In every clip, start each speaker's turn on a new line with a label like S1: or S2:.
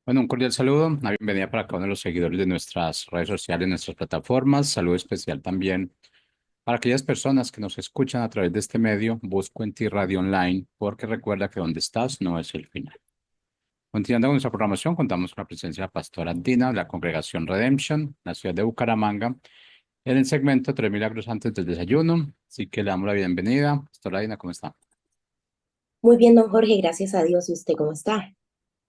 S1: Bueno, un cordial saludo, una bienvenida para cada uno de los seguidores de nuestras redes sociales, nuestras plataformas. Saludo especial también para aquellas personas que nos escuchan a través de este medio. Busco en ti Radio Online, porque recuerda que donde estás no es el final. Continuando con nuestra programación, contamos con la presencia de la pastora Dina de la Congregación Redemption, en la ciudad de Bucaramanga, en el segmento Tres Milagros antes del desayuno. Así que le damos la bienvenida. Pastora Dina, ¿cómo está?
S2: Muy bien, don Jorge, gracias a Dios. ¿Y usted cómo está?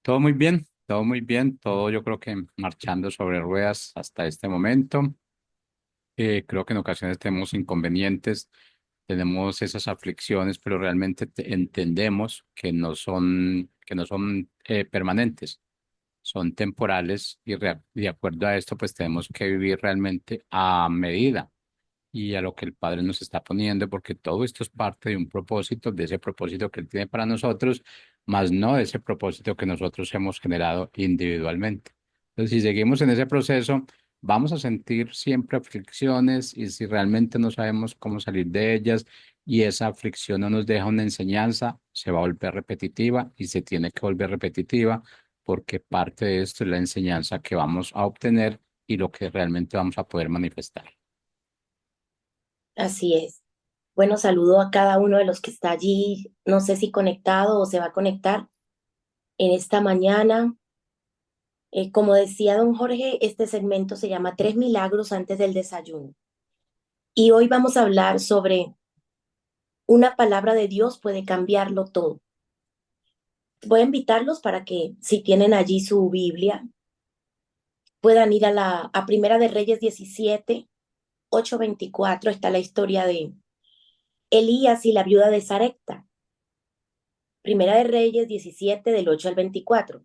S1: Todo muy bien, todo muy bien, todo yo creo que marchando sobre ruedas hasta este momento. Creo que en ocasiones tenemos inconvenientes, tenemos esas aflicciones, pero realmente entendemos que no son permanentes, son temporales y de acuerdo a esto, pues tenemos que vivir realmente a medida y a lo que el Padre nos está poniendo, porque todo esto es parte de un propósito, de ese propósito que Él tiene para nosotros, más no de ese propósito que nosotros hemos generado individualmente. Entonces, si seguimos en ese proceso, vamos a sentir siempre aflicciones y si realmente no sabemos cómo salir de ellas y esa aflicción no nos deja una enseñanza, se va a volver repetitiva y se tiene que volver repetitiva porque parte de esto es la enseñanza que vamos a obtener y lo que realmente vamos a poder manifestar.
S2: Así es. Bueno, saludo a cada uno de los que está allí, no sé si conectado o se va a conectar en esta mañana. Como decía don Jorge, este segmento se llama Tres Milagros antes del desayuno. Y hoy vamos a hablar sobre una palabra de Dios puede cambiarlo todo. Voy a invitarlos para que, si tienen allí su Biblia, puedan ir a Primera de Reyes 17, 8:24. Está la historia de Elías y la viuda de Sarepta. Primera de Reyes 17 del 8 al 24.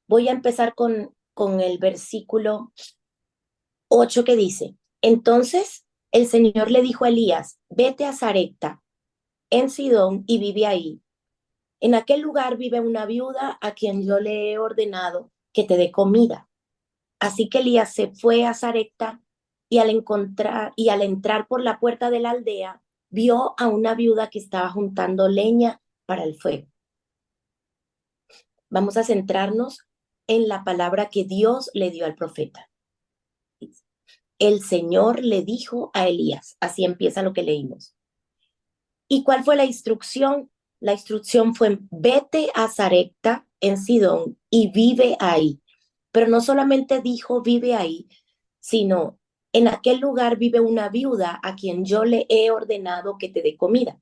S2: Voy a empezar con el versículo 8 que dice, entonces el Señor le dijo a Elías, vete a Sarepta en Sidón y vive ahí. En aquel lugar vive una viuda a quien yo le he ordenado que te dé comida. Así que Elías se fue a Sarepta y al entrar por la puerta de la aldea, vio a una viuda que estaba juntando leña para el fuego. Vamos a centrarnos en la palabra que Dios le dio al profeta. El Señor le dijo a Elías, así empieza lo que leímos. ¿Y cuál fue la instrucción? La instrucción fue, vete a Sarepta en Sidón y vive ahí. Pero no solamente dijo vive ahí, sino en aquel lugar vive una viuda a quien yo le he ordenado que te dé comida.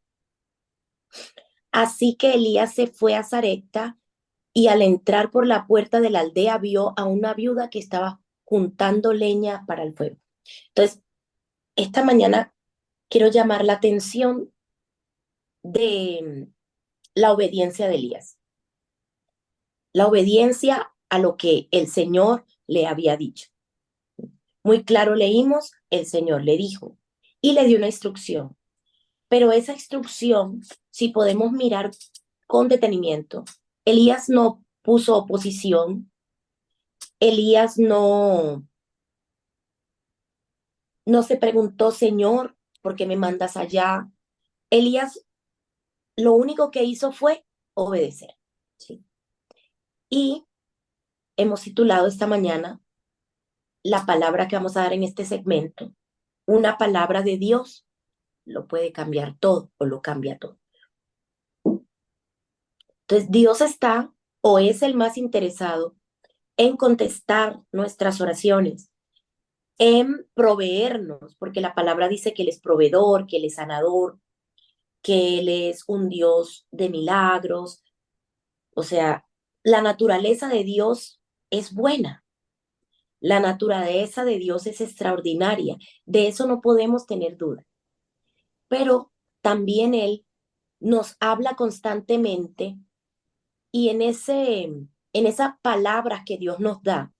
S2: Así que Elías se fue a Sarepta y al entrar por la puerta de la aldea vio a una viuda que estaba juntando leña para el fuego. Entonces, esta mañana quiero llamar la atención de la obediencia de Elías, la obediencia a lo que el Señor le había dicho. Muy claro leímos, el Señor le dijo y le dio una instrucción, pero esa instrucción, si podemos mirar con detenimiento, Elías no puso oposición, Elías no se preguntó, Señor, ¿por qué me mandas allá? Elías lo único que hizo fue obedecer. ¿Sí? Y hemos titulado esta mañana la palabra que vamos a dar en este segmento, una palabra de Dios lo puede cambiar todo o lo cambia todo. Entonces, Dios está o es el más interesado en contestar nuestras oraciones, en proveernos, porque la palabra dice que Él es proveedor, que Él es sanador, que Él es un Dios de milagros. O sea, la naturaleza de Dios es buena. La naturaleza de Dios es extraordinaria. De eso no podemos tener duda. Pero también Él nos habla constantemente y en esas palabras que Dios nos da,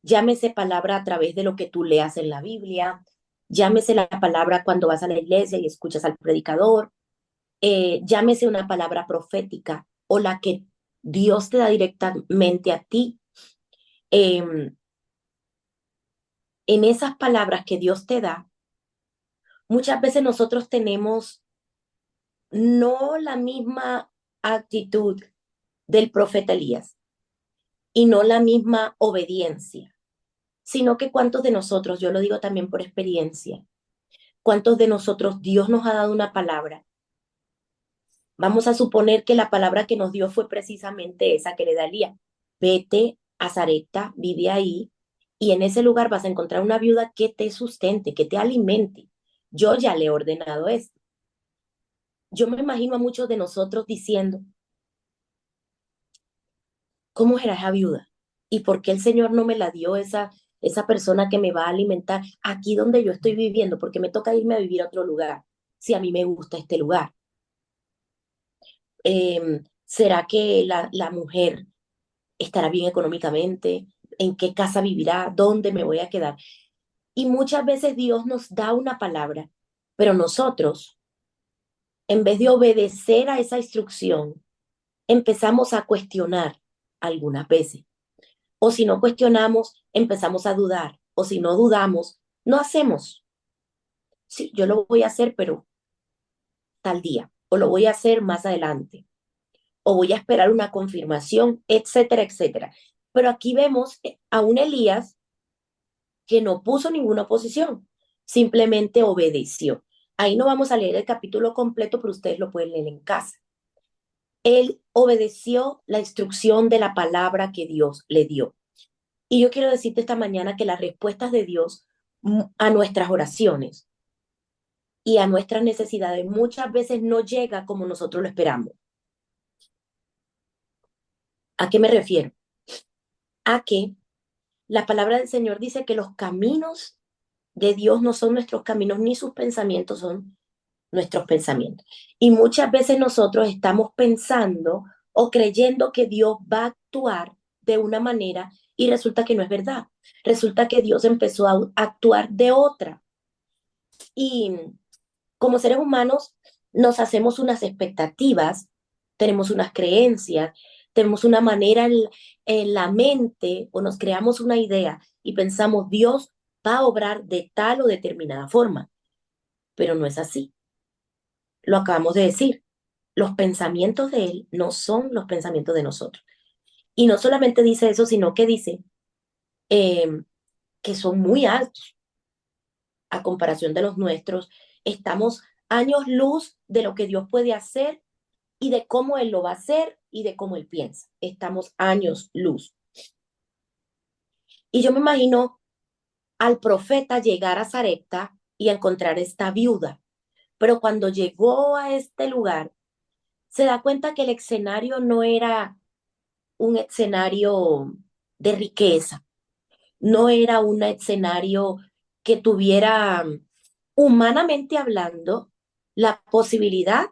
S2: llámese palabra a través de lo que tú leas en la Biblia, llámese la palabra cuando vas a la iglesia y escuchas al predicador, llámese una palabra profética o la que Dios te da directamente a ti. Eh, en esas palabras que Dios te da, muchas veces nosotros tenemos no la misma actitud del profeta Elías. y no la misma obediencia, sino que cuántos de nosotros, yo lo digo también por experiencia, cuántos de nosotros Dios nos ha dado una palabra. Vamos a suponer que la palabra que nos dio fue precisamente esa que le da Elías. Vete a Sarepta, vive ahí, y en ese lugar vas a encontrar una viuda que te sustente, que te alimente. Yo ya le he ordenado esto. Yo me imagino a muchos de nosotros diciendo, ¿cómo será esa viuda? ¿Y por qué el Señor no me la dio esa persona que me va a alimentar aquí donde yo estoy viviendo? Porque me toca irme a vivir a otro lugar, si a mí me gusta este lugar. ¿Será que la mujer estará bien económicamente? ¿En qué casa vivirá? ¿Dónde me voy a quedar? Y muchas veces Dios nos da una palabra, pero nosotros, en vez de obedecer a esa instrucción, empezamos a cuestionar algunas veces. O si no cuestionamos, empezamos a dudar. O si no dudamos, no hacemos. Sí, yo lo voy a hacer, pero tal día. O lo voy a hacer más adelante. O voy a esperar una confirmación, etcétera, etcétera. Pero aquí vemos a un Elías que no puso ninguna oposición, simplemente obedeció. Ahí no vamos a leer el capítulo completo, pero ustedes lo pueden leer en casa. Él obedeció la instrucción de la palabra que Dios le dio. Y yo quiero decirte esta mañana que las respuestas de Dios a nuestras oraciones y a nuestras necesidades muchas veces no llega como nosotros lo esperamos. ¿A qué me refiero? A que la palabra del Señor dice que los caminos de Dios no son nuestros caminos, ni sus pensamientos son nuestros pensamientos. Y muchas veces nosotros estamos pensando o creyendo que Dios va a actuar de una manera y resulta que no es verdad. Resulta que Dios empezó a actuar de otra. Y como seres humanos nos hacemos unas expectativas, tenemos unas creencias, tenemos una manera en la mente o nos creamos una idea y pensamos Dios va a obrar de tal o determinada forma, pero no es así. Lo acabamos de decir. Los pensamientos de Él no son los pensamientos de nosotros. Y no solamente dice eso, sino que dice eh, que son muy altos a comparación de los nuestros. Estamos años luz de lo que Dios puede hacer y de cómo Él lo va a hacer y de cómo Él piensa. Estamos años luz. Y yo me imagino al profeta llegar a Sarepta y encontrar esta viuda. Pero cuando llegó a este lugar, se da cuenta que el escenario no era un escenario de riqueza, no era un escenario que tuviera, humanamente hablando, la posibilidad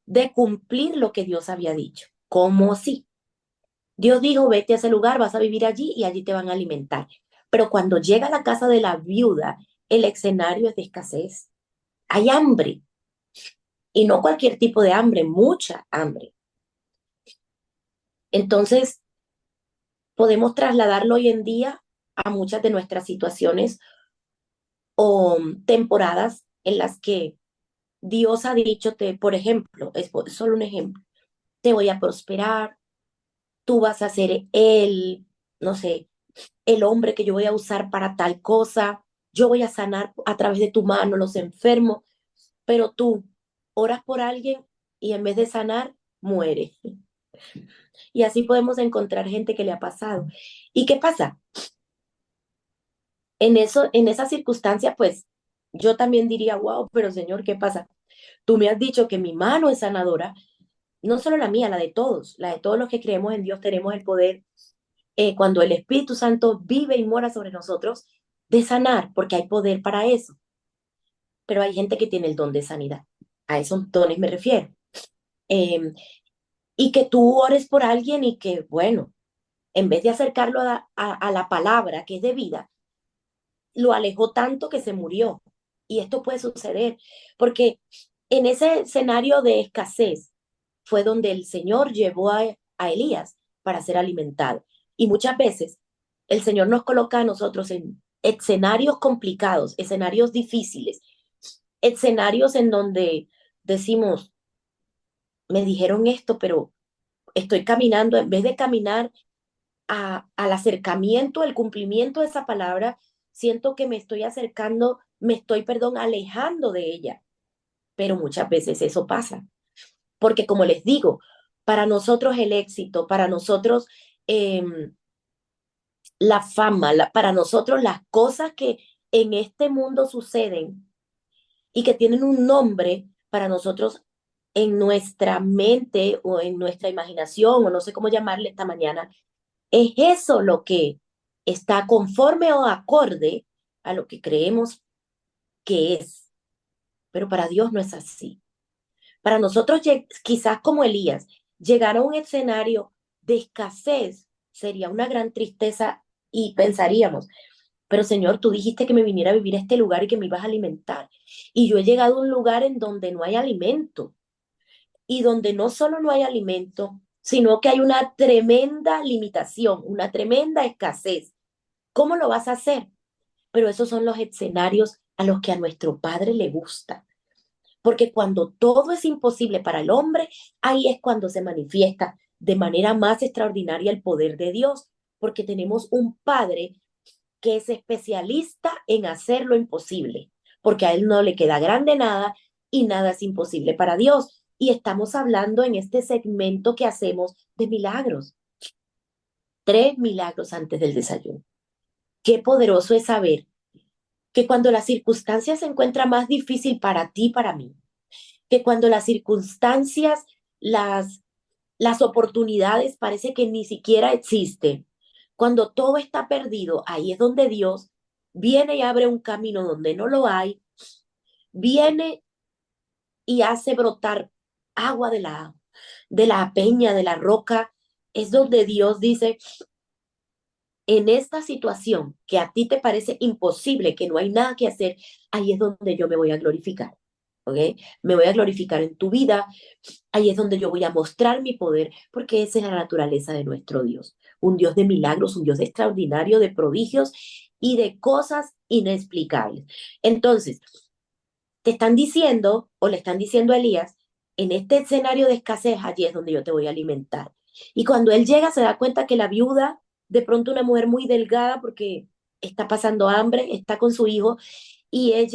S2: de cumplir lo que Dios había dicho. ¿Cómo así? Dios dijo, vete a ese lugar, vas a vivir allí y allí te van a alimentar. Pero cuando llega a la casa de la viuda, el escenario es de escasez. Hay hambre y no cualquier tipo de hambre, mucha hambre. Entonces, podemos trasladarlo hoy en día a muchas de nuestras situaciones o temporadas en las que Dios ha dicho, por ejemplo, es solo un ejemplo, te voy a prosperar, tú vas a ser no sé, el hombre que yo voy a usar para tal cosa, yo voy a sanar a través de tu mano los enfermos, pero tú oras por alguien y en vez de sanar, muere. Y así podemos encontrar gente que le ha pasado. ¿Y qué pasa? En esa circunstancia, pues yo también diría, wow, pero Señor, ¿qué pasa? Tú me has dicho que mi mano es sanadora, no solo la mía, la de todos los que creemos en Dios, tenemos el poder, cuando el Espíritu Santo vive y mora sobre nosotros, de sanar, porque hay poder para eso. Pero hay gente que tiene el don de sanidad. A esos dones me refiero. Eh, y que tú ores por alguien y que, bueno, en vez de acercarlo a la palabra que es de vida, lo alejó tanto que se murió. Y esto puede suceder, porque en ese escenario de escasez fue donde el Señor llevó a Elías para ser alimentado. Y muchas veces el Señor nos coloca a nosotros en escenarios complicados, escenarios difíciles, escenarios en donde decimos, me dijeron esto, pero estoy caminando, en vez de caminar al acercamiento, al cumplimiento de esa palabra, siento que me estoy acercando, me estoy, perdón, alejando de ella. Pero muchas veces eso pasa. Porque como les digo, para nosotros el éxito, para nosotros eh, la fama, para nosotros las cosas que en este mundo suceden y que tienen un nombre, para nosotros en nuestra mente o en nuestra imaginación, o no sé cómo llamarle esta mañana, es eso lo que está conforme o acorde a lo que creemos que es. Pero para Dios no es así. Para nosotros, quizás como Elías, llegar a un escenario de escasez sería una gran tristeza y pensaríamos, pero Señor, tú dijiste que me viniera a vivir a este lugar y que me ibas a alimentar. Y yo he llegado a un lugar en donde no hay alimento y donde no solo no hay alimento, sino que hay una tremenda limitación, una tremenda escasez. ¿Cómo lo vas a hacer? Pero esos son los escenarios a los que a nuestro Padre le gusta. Porque cuando todo es imposible para el hombre, ahí es cuando se manifiesta de manera más extraordinaria el poder de Dios, porque tenemos un Padre que es especialista en hacer lo imposible, porque a Él no le queda grande nada y nada es imposible para Dios. Y estamos hablando en este segmento que hacemos de milagros, 3 milagros antes del desayuno. Qué poderoso es saber que cuando la circunstancia se encuentra más difícil para ti, para mí, que cuando las circunstancias, las, las oportunidades parece que ni siquiera existen, cuando todo está perdido, ahí es donde Dios viene y abre un camino donde no lo hay, viene y hace brotar agua de la peña, de la roca, es donde Dios dice, en esta situación que a ti te parece imposible, que no hay nada que hacer, ahí es donde yo me voy a glorificar. ¿Ok? Me voy a glorificar en tu vida, ahí es donde yo voy a mostrar mi poder, porque esa es la naturaleza de nuestro Dios. Un Dios de milagros, un Dios extraordinario, de prodigios y de cosas inexplicables. Entonces, te están diciendo, o le están diciendo a Elías, en este escenario de escasez, allí es donde yo te voy a alimentar. Y cuando él llega, se da cuenta que la viuda, de pronto una mujer muy delgada, porque está pasando hambre, está con su hijo, y él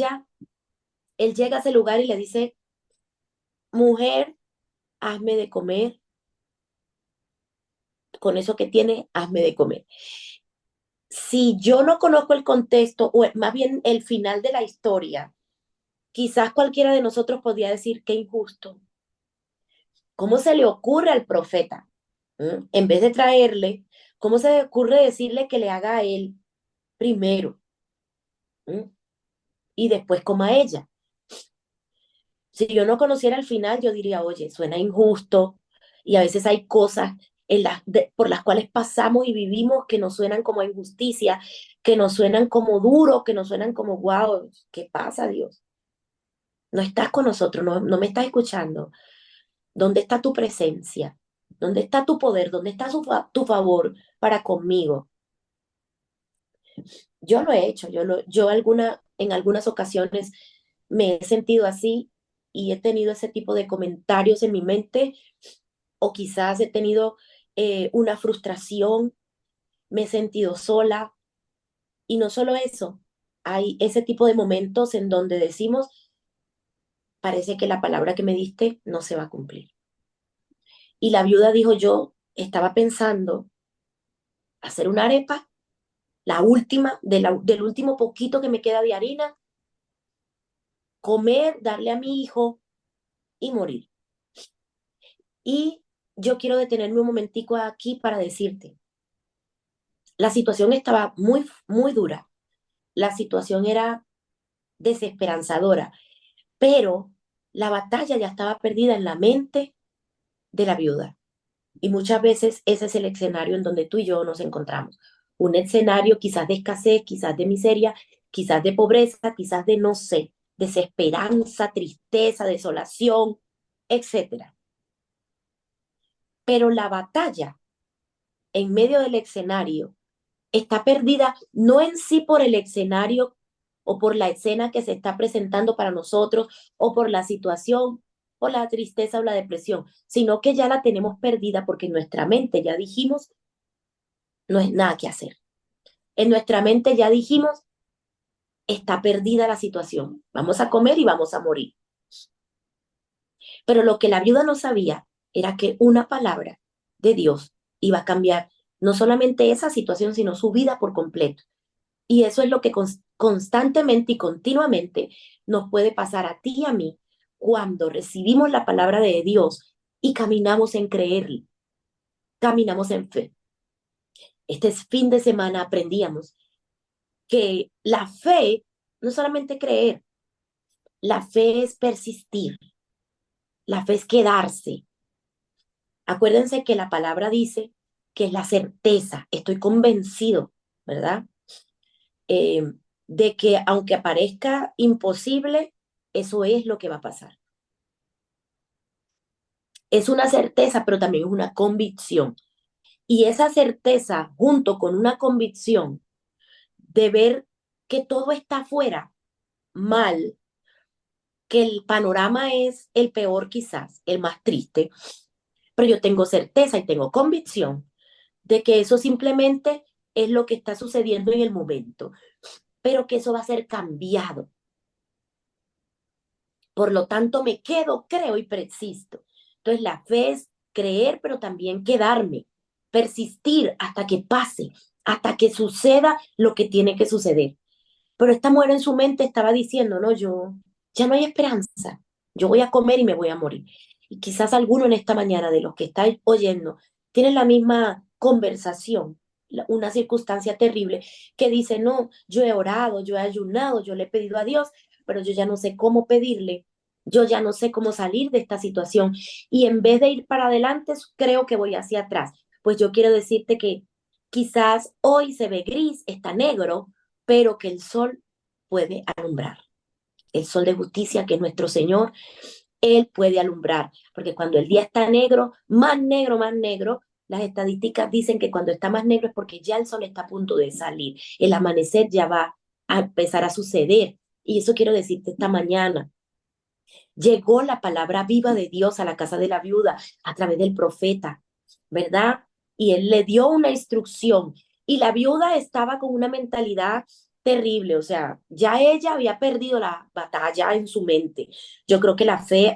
S2: llega a ese lugar y le dice, mujer, hazme de comer, con eso que tiene, hazme de comer. Si yo no conozco el contexto, o más bien el final de la historia, quizás cualquiera de nosotros podría decir qué injusto. ¿Cómo se le ocurre al profeta? En vez de traerle, ¿cómo se le ocurre decirle que le haga a él primero? ¿Mm? Y después coma a ella. Si yo no conociera el final, yo diría, oye, suena injusto y a veces hay cosas por las cuales pasamos y vivimos que nos suenan como a injusticia, que nos suenan como duro, que nos suenan como, wow, ¿qué pasa, Dios? No estás con nosotros, no me estás escuchando. ¿Dónde está tu presencia? ¿Dónde está tu poder? ¿Dónde está tu favor para conmigo? Yo lo he hecho, en algunas ocasiones me he sentido así y he tenido ese tipo de comentarios en mi mente o quizás he tenido una frustración, me he sentido sola y no solo eso, hay ese tipo de momentos en donde decimos, parece que la palabra que me diste no se va a cumplir. Y la viuda dijo, yo estaba pensando hacer una arepa, la última, del último poquito que me queda de harina, comer, darle a mi hijo y morir. Y yo quiero detenerme un momentico aquí para decirte, la situación estaba muy, muy dura, la situación era desesperanzadora, pero la batalla ya estaba perdida en la mente de la viuda. Y muchas veces ese es el escenario en donde tú y yo nos encontramos. Un escenario quizás de escasez, quizás de miseria, quizás de pobreza, quizás de no sé, desesperanza, tristeza, desolación, etcétera. Pero la batalla en medio del escenario está perdida no en sí por el escenario o por la escena que se está presentando para nosotros o por la situación o la tristeza o la depresión, sino que ya la tenemos perdida porque en nuestra mente ya dijimos no es nada que hacer. En nuestra mente ya dijimos, está perdida la situación. Vamos a comer y vamos a morir. Pero lo que la viuda no sabía era que una palabra de Dios iba a cambiar no solamente esa situación, sino su vida por completo. Y eso es lo que constantemente y continuamente nos puede pasar a ti y a mí cuando recibimos la palabra de Dios y caminamos en creerle, caminamos en fe. Este fin de semana aprendíamos que la fe no solamente creer, la fe es persistir, la fe es quedarse. Acuérdense que la palabra dice que es la certeza, estoy convencido, ¿verdad? Eh, de que aunque parezca imposible, eso es lo que va a pasar. Es una certeza, pero también es una convicción. Y esa certeza, junto con una convicción de ver que todo está afuera mal, que el panorama es el peor quizás, el más triste, pero yo tengo certeza y tengo convicción de que eso simplemente es lo que está sucediendo en el momento, pero que eso va a ser cambiado. Por lo tanto, me quedo, creo y persisto. Entonces, la fe es creer, pero también quedarme, persistir hasta que pase, hasta que suceda lo que tiene que suceder. Pero esta mujer en su mente estaba diciendo, no, yo, ya no hay esperanza, yo voy a comer y me voy a morir. Y quizás alguno en esta mañana de los que está oyendo tiene la misma conversación, una circunstancia terrible, que dice, no, yo he orado, yo he ayunado, yo le he pedido a Dios, pero yo ya no sé cómo pedirle, yo ya no sé cómo salir de esta situación. Y en vez de ir para adelante, creo que voy hacia atrás. Pues yo quiero decirte que quizás hoy se ve gris, está negro, pero que el sol puede alumbrar. El sol de justicia, que es nuestro Señor, Él puede alumbrar, porque cuando el día está negro, más negro, las estadísticas dicen que cuando está más negro es porque ya el sol está a punto de salir, el amanecer ya va a empezar a suceder. Y eso quiero decirte esta mañana. Llegó la palabra viva de Dios a la casa de la viuda a través del profeta, ¿verdad? Y él le dio una instrucción y la viuda estaba con una mentalidad terrible, o sea, ya ella había perdido la batalla en su mente. Yo creo que la fe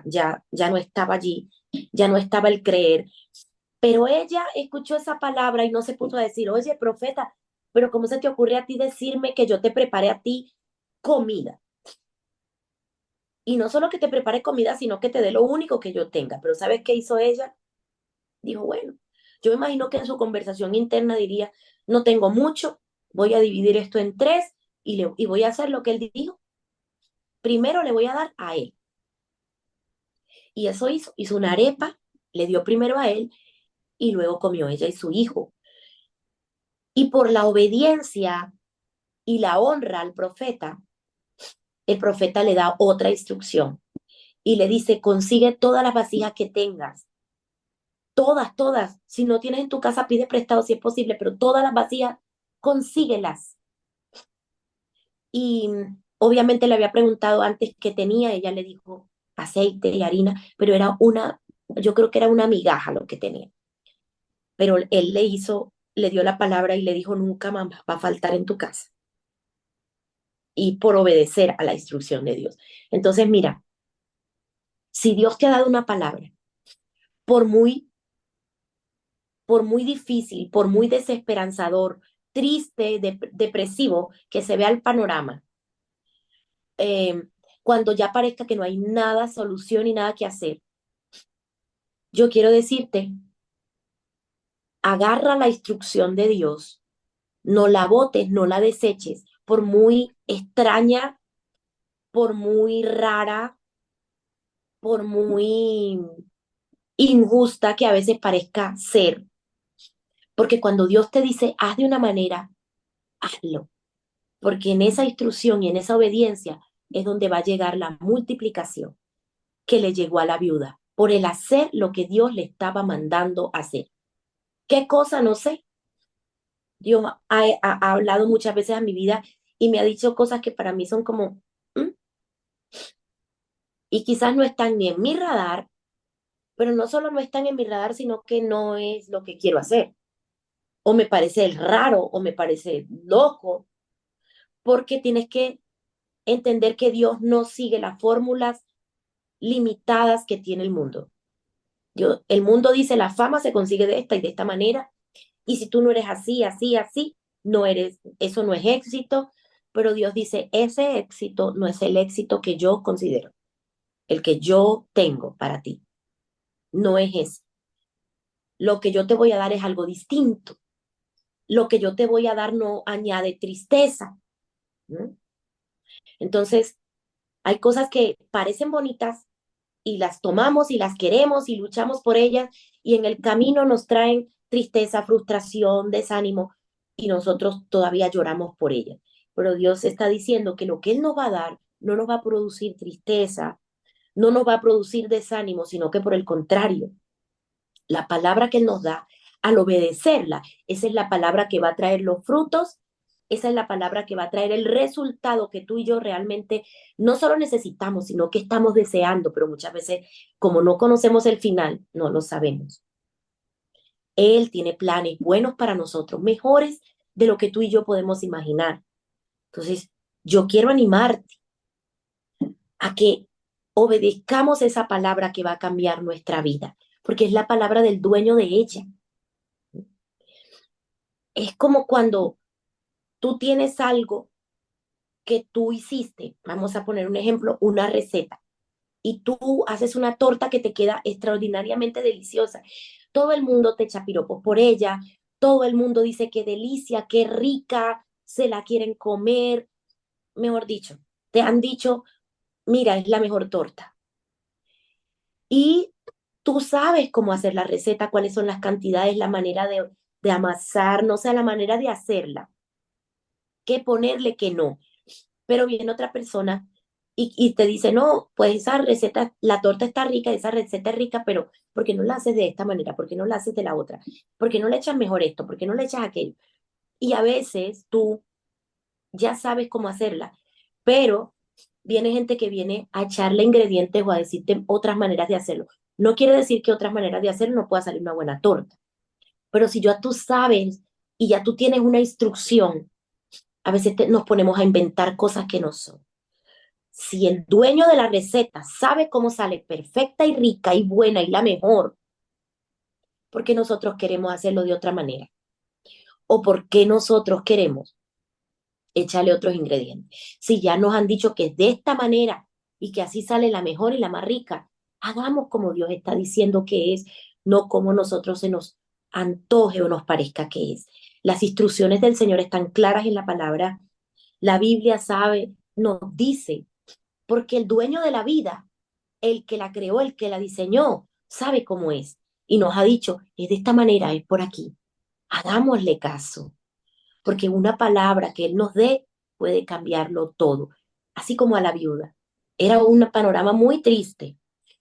S2: ya no estaba allí, ya no estaba el creer, pero ella escuchó esa palabra y no se puso a decir, oye, profeta, pero ¿cómo se te ocurre a ti decirme que yo te prepare a ti comida? Y no solo que te prepare comida, sino que te dé lo único que yo tenga. Pero ¿sabes qué hizo ella? Dijo, bueno, yo me imagino que en su conversación interna diría, no tengo mucho, voy a dividir esto en tres y voy a hacer lo que él dijo. Primero le voy a dar a él. Y eso hizo una arepa, le dio primero a él y luego comió ella y su hijo. Y por la obediencia y la honra al profeta, el profeta le da otra instrucción y le dice, consigue todas las vasijas que tengas. Todas, todas. Si no tienes en tu casa, pide prestado si es posible, pero todas las vacías, consíguelas. Y obviamente le había preguntado antes qué tenía, ella le dijo aceite y harina, pero yo creo que era una migaja lo que tenía. Pero él le dio la palabra y le dijo, nunca más va a faltar en tu casa. Y por obedecer a la instrucción de Dios. Entonces, mira, si Dios te ha dado una palabra, por muy por muy difícil, por muy desesperanzador, triste, depresivo que se vea el panorama, eh, cuando ya parezca que no hay nada, solución y nada que hacer, yo quiero decirte, agarra la instrucción de Dios, no la botes, no la deseches, por muy extraña, por muy rara, por muy injusta que a veces parezca ser, porque cuando Dios te dice, haz de una manera, hazlo. Porque en esa instrucción y en esa obediencia es donde va a llegar la multiplicación que le llegó a la viuda por el hacer lo que Dios le estaba mandando hacer. ¿Qué cosa? No sé. Dios ha hablado muchas veces a mi vida y me ha dicho cosas que para mí son como, ¿mm? Y quizás no están ni en mi radar, pero no solo no están en mi radar, sino que no es lo que quiero hacer o me parece raro, o me parece loco, porque tienes que entender que Dios no sigue las fórmulas limitadas que tiene el mundo. El mundo dice la fama se consigue de esta y de esta manera, y si tú no eres así, así, así, no eres, eso no es éxito, pero Dios dice, ese éxito no es el éxito que yo considero, el que yo tengo para ti, no es ese. Lo que yo te voy a dar es algo distinto. Lo que yo te voy a dar no añade tristeza, ¿no? Entonces, hay cosas que parecen bonitas y las tomamos y las queremos y luchamos por ellas y en el camino nos traen tristeza, frustración, desánimo y nosotros todavía lloramos por ellas. Pero Dios está diciendo que lo que Él nos va a dar no nos va a producir tristeza, no nos va a producir desánimo, sino que por el contrario, la palabra que Él nos da, al obedecerla, esa es la palabra que va a traer los frutos, esa es la palabra que va a traer el resultado que tú y yo realmente no solo necesitamos, sino que estamos deseando, pero muchas veces, como no conocemos el final, no lo sabemos. Él tiene planes buenos para nosotros, mejores de lo que tú y yo podemos imaginar. Entonces, yo quiero animarte a que obedezcamos esa palabra que va a cambiar nuestra vida, porque es la palabra del dueño de ella. Es como cuando tú tienes algo que tú hiciste, vamos a poner un ejemplo, una receta, y tú haces una torta que te queda extraordinariamente deliciosa. Todo el mundo te echa piropos por ella, todo el mundo dice qué delicia, qué rica, se la quieren comer, mejor dicho, te han dicho, mira, es la mejor torta. Y tú sabes cómo hacer la receta, cuáles son las cantidades, la manera de amasar, no sé, la manera de hacerla, qué ponerle, qué no. Pero viene otra persona y te dice, no, pues esa receta, la torta está rica, esa receta es rica, pero ¿por qué no la haces de esta manera? ¿Por qué no la haces de la otra? ¿Por qué no le echas mejor esto? ¿Por qué no le echas aquello? Y a veces tú ya sabes cómo hacerla, pero viene gente que viene a echarle ingredientes o a decirte otras maneras de hacerlo. No quiere decir que otras maneras de hacerlo no pueda salir una buena torta, pero si ya tú sabes y ya tú tienes una instrucción, a veces nos ponemos a inventar cosas que no son. Si el dueño de la receta sabe cómo sale perfecta y rica y buena y la mejor, ¿por qué nosotros queremos hacerlo de otra manera? ¿O por qué nosotros queremos echarle otros ingredientes? Si ya nos han dicho que es de esta manera y que así sale la mejor y la más rica, hagamos como Dios está diciendo que es, no como nosotros se nos antoje o nos parezca que es. Las instrucciones del Señor están claras en la palabra. La Biblia sabe, nos dice, porque el dueño de la vida, el que la creó, el que la diseñó, sabe cómo es. Y nos ha dicho, es de esta manera, es por aquí. Hagámosle caso, porque una palabra que Él nos dé puede cambiarlo todo. Así como a la viuda. Era un panorama muy triste,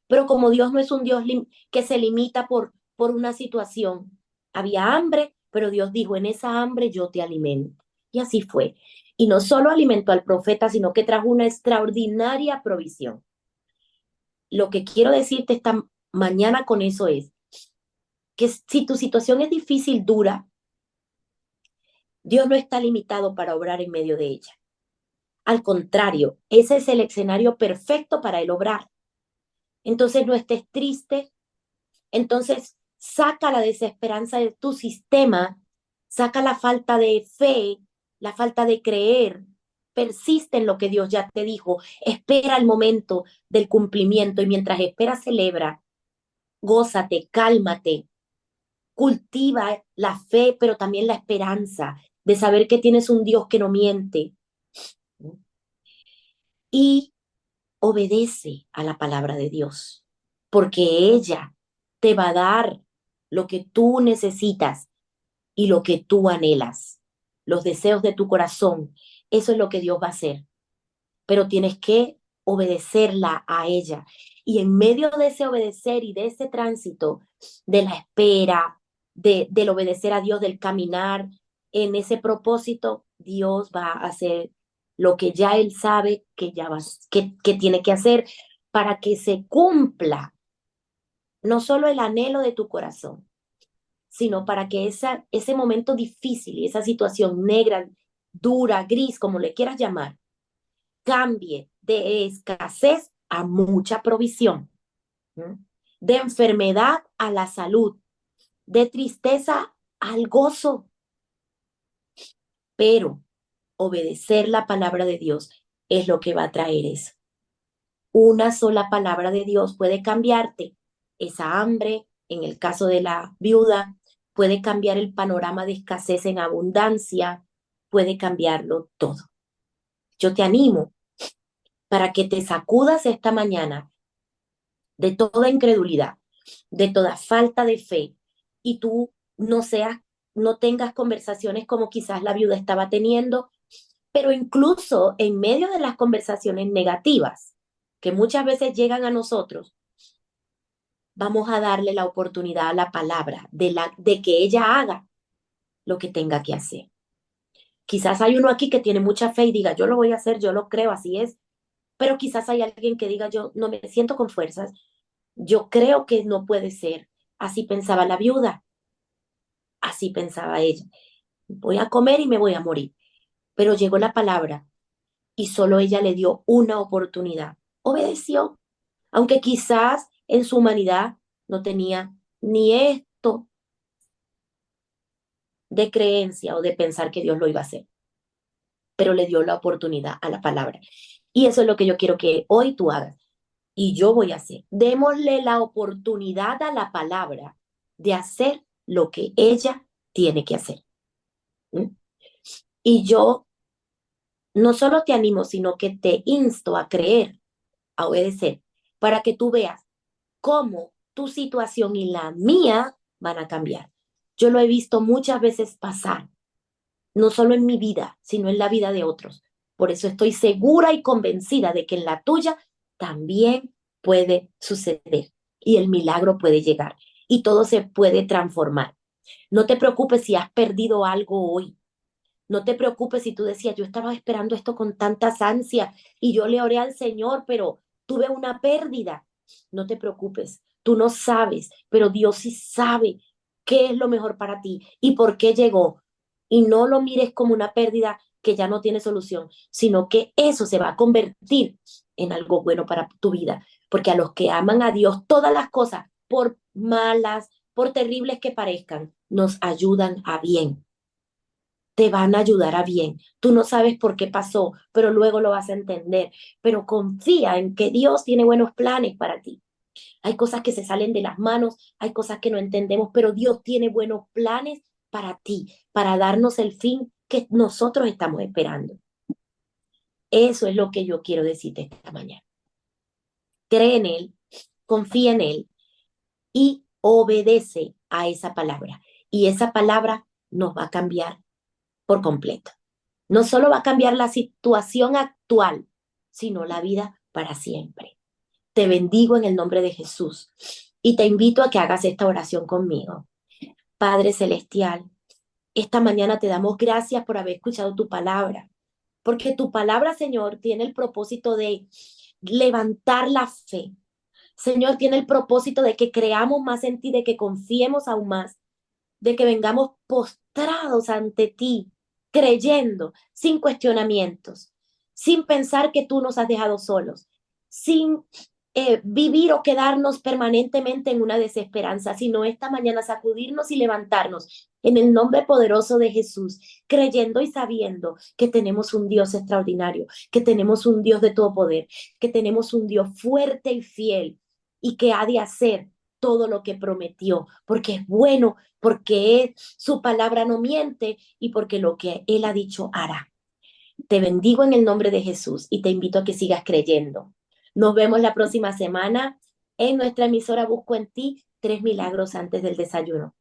S2: pero como Dios no es un Dios que se limita por una situación, había hambre, pero Dios dijo, en esa hambre yo te alimento. Y así fue. Y no solo alimentó al profeta, sino que trajo una extraordinaria provisión. Lo que quiero decirte esta mañana con eso es que si tu situación es difícil, dura, Dios no está limitado para obrar en medio de ella. Al contrario, ese es el escenario perfecto para él obrar. Entonces no estés triste, entonces saca la desesperanza de tu sistema, saca la falta de fe, la falta de creer, persiste en lo que Dios ya te dijo, espera el momento del cumplimiento y mientras espera, celebra, gózate, cálmate, cultiva la fe, pero también la esperanza de saber que tienes un Dios que no miente, ¿no? Y obedece a la palabra de Dios, porque ella te va a dar lo que tú necesitas y lo que tú anhelas, los deseos de tu corazón. Eso es lo que Dios va a hacer, pero tienes que obedecerla a ella. Y en medio de ese obedecer y de ese tránsito, de la espera, del obedecer a Dios, del caminar en ese propósito, Dios va a hacer lo que ya Él sabe que, ya va, que tiene que hacer para que se cumpla no solo el anhelo de tu corazón, sino para que ese momento difícil y esa situación negra, dura, gris, como le quieras llamar, cambie de escasez a mucha provisión, ¿no? De enfermedad a la salud, de tristeza al gozo, pero obedecer la palabra de Dios es lo que va a traer eso. Una sola palabra de Dios puede cambiarte esa hambre, en el caso de la viuda, puede cambiar el panorama de escasez en abundancia, puede cambiarlo todo. Yo te animo para que te sacudas esta mañana de toda incredulidad, de toda falta de fe, y tú no tengas conversaciones como quizás la viuda estaba teniendo, pero incluso en medio de las conversaciones negativas que muchas veces llegan a nosotros, vamos a darle la oportunidad a la palabra de que ella haga lo que tenga que hacer. Quizás hay uno aquí que tiene mucha fe y diga, yo lo voy a hacer, yo lo creo, así es, pero quizás hay alguien que diga, yo no me siento con fuerzas, yo creo que no puede ser. Así pensaba la viuda, así pensaba ella. Voy a comer y me voy a morir. Pero llegó la palabra y solo ella le dio una oportunidad. Obedeció, aunque quizás en su humanidad no tenía ni esto de creencia o de pensar que Dios lo iba a hacer, pero le dio la oportunidad a la palabra. Y eso es lo que yo quiero que hoy tú hagas. Y yo voy a hacer. Démosle la oportunidad a la palabra de hacer lo que ella tiene que hacer. ¿Mm? Y yo no solo te animo, sino que te insto a creer, a obedecer, para que tú veas cómo tu situación y la mía van a cambiar. Yo lo he visto muchas veces pasar, no solo en mi vida, sino en la vida de otros. Por eso estoy segura y convencida de que en la tuya también puede suceder y el milagro puede llegar y todo se puede transformar. No te preocupes si has perdido algo hoy. No te preocupes si tú decías, yo estaba esperando esto con tantas ansias y yo le oré al Señor, pero tuve una pérdida. No te preocupes, tú no sabes, pero Dios sí sabe qué es lo mejor para ti y por qué llegó. Y no lo mires como una pérdida que ya no tiene solución, sino que eso se va a convertir en algo bueno para tu vida. Porque a los que aman a Dios, todas las cosas, por malas, por terribles que parezcan, nos ayudan a bien, te van a ayudar a bien. Tú no sabes por qué pasó, pero luego lo vas a entender. Pero confía en que Dios tiene buenos planes para ti. Hay cosas que se salen de las manos, hay cosas que no entendemos, pero Dios tiene buenos planes para ti, para darnos el fin que nosotros estamos esperando. Eso es lo que yo quiero decirte esta mañana. Cree en Él, confía en Él y obedece a esa palabra. Y esa palabra nos va a cambiar por completo. No solo va a cambiar la situación actual, sino la vida para siempre. Te bendigo en el nombre de Jesús y te invito a que hagas esta oración conmigo. Padre Celestial, esta mañana te damos gracias por haber escuchado tu palabra, porque tu palabra, Señor, tiene el propósito de levantar la fe. Señor, tiene el propósito de que creamos más en ti, de que confiemos aún más, de que vengamos postrados ante ti, creyendo, sin cuestionamientos, sin pensar que tú nos has dejado solos, sin vivir o quedarnos permanentemente en una desesperanza, sino esta mañana sacudirnos y levantarnos en el nombre poderoso de Jesús, creyendo y sabiendo que tenemos un Dios extraordinario, que tenemos un Dios de todo poder, que tenemos un Dios fuerte y fiel y que ha de hacer todo lo que prometió, porque es bueno, porque su palabra no miente y porque lo que Él ha dicho hará. Te bendigo en el nombre de Jesús y te invito a que sigas creyendo. Nos vemos la próxima semana en nuestra emisora Busco en Ti, 3 milagros antes del desayuno.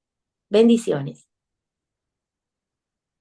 S2: Bendiciones.